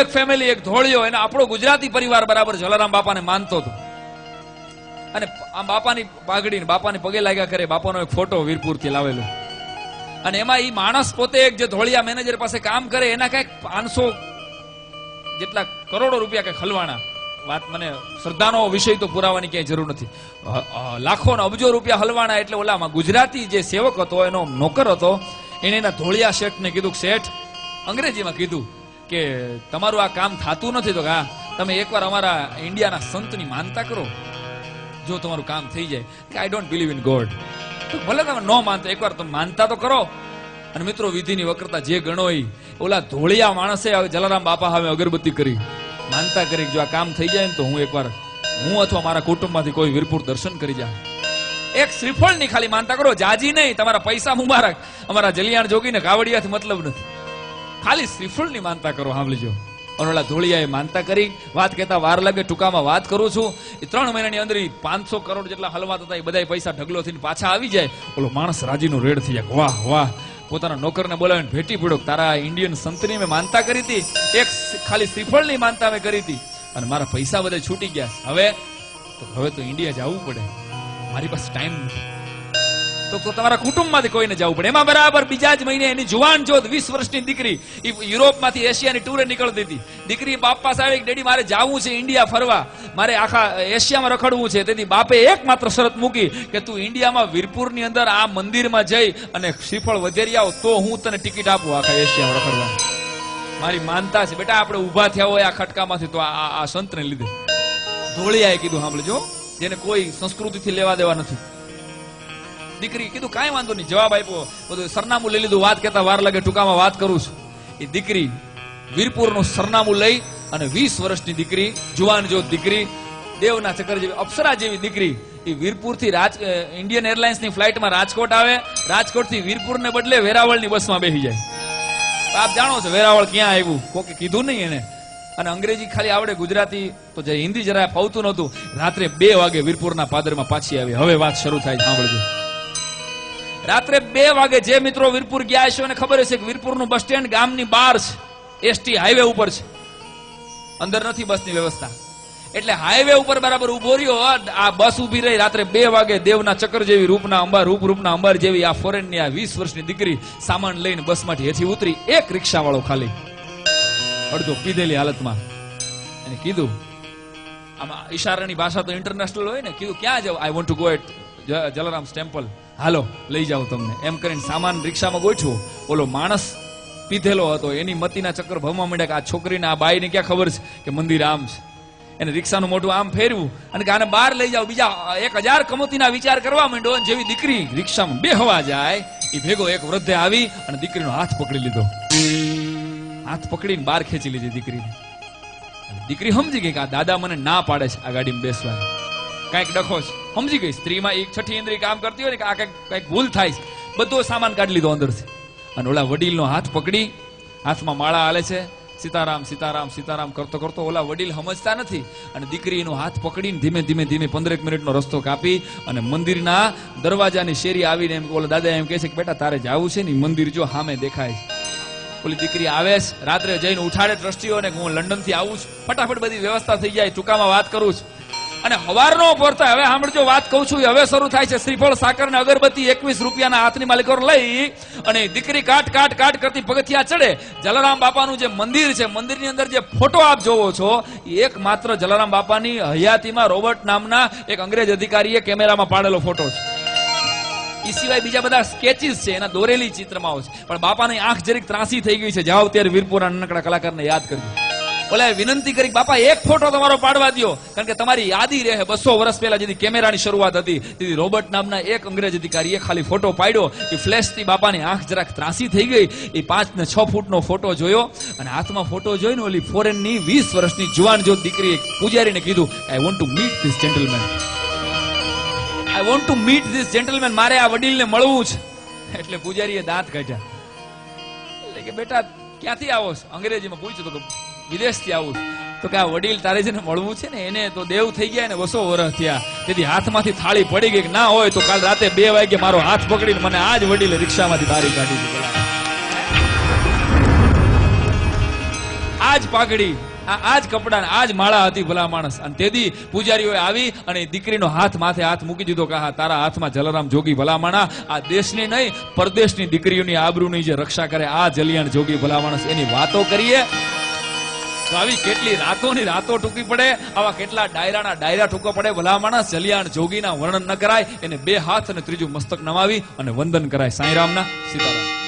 એક ફેમિલી, એક ધોળિયો, એને આપણો ગુજરાતી પરિવાર બરાબર જલારામ બાપાને માનતો હતો. અને આ બાપાની પાઘડી ને બાપાને પગે લાગ્યા કરે. બાપાનો એક ફોટો વીરપુરથી લાવેલો, અને એમાં ઈ માણસ પોતે એક જે ધોળિયા મેનેજર પાસે કામ કરે એના કઈક 500 જેટલા કરોડો રૂપિયા કઈક હલવાણા. વાત મને શ્રદ્ધાનો વિષય તો પુરાવાની ક્યાંય જરૂર નથી. લાખો ને અબજો રૂપિયા હલવાણા. એટલે ઓલામાં ગુજરાતી જે સેવક હતો, એનો નોકર હતો, એને એના ધોળિયા શેઠને કીધું, શેઠ, અંગ્રેજીમાં કીધું કે તમારું આ કામ થતું નથી, તો હા તમે એકવાર અમારા ઇન્ડિયાના સંતની માનતા કરો, જો તમારું કામ થઈ જાય. કે I don't believe in God. તો ભલે તમે ન માનતો, એકવાર તમે માનતા તો કરો. અને મિત્રો, વિધિની વક્રતા જે ગણો એ ઓલા ધોળિયા માણસે જલારામ બાપા સામે અગરબત્તી કરી માનતા કરી, જો આ કામ થઈ જાય ને તો હું એકવાર અથવા મારા કુટુંબમાંથી કોઈ વીરપુર દર્શન કરી જાય. એક શ્રીફળની ખાલી માનતા કરો, જાજી નહીં. તમારા પૈસા મુબારક, અમારા જલિયાણ જોગીને કાવડિયાથી મતલબ નથી, ખાલી શ્રીફળની માનતા કરો. સાંભળીજો. અને ઓલા ધોળિયાએ માનતા કરી. વાત કહેતા વાર લાગે, ટૂંકામાં વાત કરું છું. એ 3 મહિનાની અંદર 500 કરોડ જેટલા હલવાત હતા, એ બધા પૈસા ઢગલો થઈને પાછા આવી જાય. ઓલો માણસ રાજીનો રેડ થઈ જાય. વાહ વાહ. પોતાના નોકરને બોલાવીને ભેટી પડ્યો, તારા ઇન્ડિયન સંતની મેં માનતા કરી હતી, એક ખાલી શ્રીફળની માનતા મેં કરી હતી, અને મારા પૈસા બધા છૂટી ગયા. હવે તો ઇન્ડિયા જવું પડે, મારી પાસે ટાઈમ નથી. તો તમારા કુટુંબમાંથી કોઈને જવું પડે. એમાં બરાબર બીજા જ મહિને એની જુવાન જોત 20 વર્ષની દીકરી યુરોપમાંથી એશિયાની ટૂરે નીકળતી હતી. દીકરી બાપ પાસે આવી, ડેડી મારે જવું છે ઇન્ડિયા ફરવા, મારે આખા એશિયામાં રખડવું છે. તેથી બાપે એકમાત્ર શરત મૂકી કે તું ઇન્ડિયામાં વીરપુરની અંદર આ મંદિરમાં જઈ અને શ્રીફળ વધેરી આવ, તો હું તને ટિકિટ આપું આખા એશિયામાં રખડવા. મારી માનતા છે બેટા, આપણે ઉભા થયા હોય આ ખટકામાંથી તો આ સંતને લીધે. ધોળિયાએ કીધું, સાંભળજો, જેને કોઈ સંસ્કૃતિથી લેવા દેવા નથી. દીકરી કીધું કાંઈ વાંધો નહીં, જવાબ આપ્યો, બધું સરનામું લઈ લીધું. વાત કરતા વાર લાગે, ટૂંકામાં વાત કરું છું. એ દીકરી વીરપુરનું સરનામું લઈ અને 20 વર્ષની દીકરી, જુવાન જોત દીકરી, દેવના ચક્ર જેવી અપ્સરા જેવી દીકરી, એ વીરપુરથી ઇન્ડિયન એરલાઇન્સની ફ્લાઇટમાં રાજકોટ આવે. રાજકોટથી વીરપુરને બદલે વેરાવળની બસમાં બેસી જાય. આપ જાણો છો વેરાવળ ક્યાં આવ્યું, કોકે કીધું નહીં એને. અને અંગ્રેજી ખાલી આવડે, ગુજરાતી તો જે હિન્દી જરા ફાવતું નહોતું. રાત્રે 2 વાગે વીરપુરના પાદરમાં પાછી આવી. હવે વાત શરૂ થાય, સાંભળજો. રાત્રે 2 વાગે જે મિત્રો વીરપુર ગયા હશે એને ખબર હશે કે વીરપુરનું બસ સ્ટેન્ડ ગામની બહાર છે, એસટી હાઈવે ઉપર છે, અંદર નથી બસની વ્યવસ્થા. એટલે હાઈવે ઉપર બરાબર ઉભો રહ્યો. આ બસ ઉભી રહી. રાત્રે 2 વાગે દેવના ચક્ર જેવી રૂપના અંબાર જેવી આ ફોરેનની આ 20 વર્ષની દીકરી સામાન લઈને બસમાંથી હેઠી ઉતરી. એક રિક્ષાવાળો ખાલી અડધો પીધેલી હાલતમાં એને કીધું, આમાં ઈશારાની ભાષા તો ઇન્ટરનેશનલ હોય ને, કીધું ક્યાં જાવ? I want to go at Jalaram temple. હાલો લઈ જાવ તમને. એમ કરીને સામાન રિક્ષામાં ગોઠવો. ઓલો માણસ પીધેલો હતો, એની મતીના ચક્કર ભમવા માંડ્યા કે આ છોકરીને, આ બાઈને ક્યાં ખબર છે કે મંદિર આમ છે. એને રિક્ષાનું મોઢું આમ ફેરવું અને કે આને બહાર લઈ જાવ. બીજા 1000 કમોતીના વિચાર કરવા માંડ્યો. જેવી દીકરી રિક્ષામાં બેહવા જાય, એ ભેગો એક વૃદ્ધે આવી અને દીકરીનો હાથ પકડી લીધો. હાથ પકડીને બહાર ખેંચી લીધી દીકરીને. દીકરી સમજી ગઈ કે આ દાદા મને ના પાડે છે આ ગાડીમાં બેસવાની, કઈક ડખો છે. સમજી ગઈ સ્ત્રીમાં એક છઠ્ઠી ઇન્દ્રિય કામ કરતી હોય ને કે આ કઈક ભૂલ થાય છે. બધો સામાન કાઢી લીધો અંદરથી અને ઓલા વડીલનો હાથ પકડી, હાથમાં માળા હાલે છે, સીતારામ સીતારામ સીતારામ કરતો કરતો. ઓલા વડીલ સમજતા નથી અને દીકરીનો હાથ પકડીને ધીમે ધીમે 15 મિનિટનો રસ્તો કાપી અને મંદિરના દરવાજાની શેરી આવીને એમ ઓલા દાદા એમ કહે છે કે બેટા તારે જાવું છે ને, મંદિર જો સામે દેખાય છે. ઓલી દીકરી આવે છે, રાત્રે જઈને ઉઠાડે ટ્રસ્ટીઓને કે હું લંડન થી આવું છું. ફટાફટ બધી વ્યવસ્થા થઈ જાય. ટૂંકામાં વાત કરું છું. અને હવારનો પોરતા હવે સાંભળજો, વાત કહું છું હવે શરૂ થાય છે. શ્રીફળ, સાકર ને અગરબત્તી 21 રૂપિયાના હાથની માલિકો લઈ અને દીકરી કાટ કરતી પગથિયા ચડે. જલારામ બાપાનું જે મંદિર છે, મંદિરની અંદર જે ફોટો આપ જોવો છો, એક માત્ર જલારામ બાપાની હયાતીમાં રોબર્ટ નામના એક અંગ્રેજ અધિકારીએ કેમેરામાં પાડેલો ફોટો છે. એ સિવાય બીજા બધા સ્કેચીસ છે, એના દોરેલી ચિત્રમાઓ છે. પણ બાપાની આંખ જરીક ત્રાસી થઈ ગઈ છે. જાઓ ત્યારે વીરપુરના નાનકડા કલાકારને યાદ કરજો. ઓલા વિનંતી કરી બાપા એક ફોટો તમારો પાડવા દો, કારણ કે તમારી યાદી રહે. 200 વર્ષ પહેલા જેથી કેમેરાની શરૂઆત હતી, તેથી રોબર્ટ નામના એક અંગ્રેજ અધિકારીએ ખાલી ફોટો પાડ્યો. એ ફ્લેશથી બાપાની આંખ જરાક ત્રાસી થઈ ગઈ. એ 5 ને 6 ફૂટનો ફોટો જોયો અને હાથમાં ફોટો જોઈને ઓલી ફોરેનની 20 વર્ષની જુવાન જોત દીકરીએ પૂજારીને કીધું, આઈ want to meet this gentleman, I want to meet this gentleman, મારે આ વડીલને મળવું છે. એટલે પૂજારીએ દાંત કાઢ્યા. એટલે કે બેટા ક્યાંથી આવો છો? અંગ્રેજીમાં પૂછ્યું તો વિદેશથી આવું. તો કે આ વડીલ તારે જેને મળવું છે ને એને તો દેવ થઈ ગયા ને 200 વર્ષ થયા, તેથી હાથમાંથી થાળી પડી ગઈ. ના હોય તો કાલ રાતે 2 વાગે મારો હાથ પકડીને મને આજ વડીલે રિક્ષામાંથી બહાર કાઢી દીધો. આ આ જ પાઘડી, આ જ કપડા, આ જ માળા હતી ભલા માણસ. અને તેથી પૂજારીઓએ આવી અને દીકરીનો હાથ માથે હાથ મૂકી દીધો કે હા, તારા હાથમાં જલારામ જોગી ભલા માણા, આ દેશની નહીં પરદેશની દીકરીઓની આબરૂની જે રક્ષા કરે આ જલિયાણ જોગી ભલા માણસ, એની વાતો કરીએ. તો આવી કેટલી રાતોની રાતો ટૂંકી પડે, આવા કેટલા ડાયરાના ડાયરા ટૂંકો પડે. ભલા માણસ જલિયાણ જોગીના વર્ણન ન કરાય. એને બે હાથ અને ત્રીજું મસ્તક નમાવી અને વંદન કરાય. સાંઈરામના સીતારામ.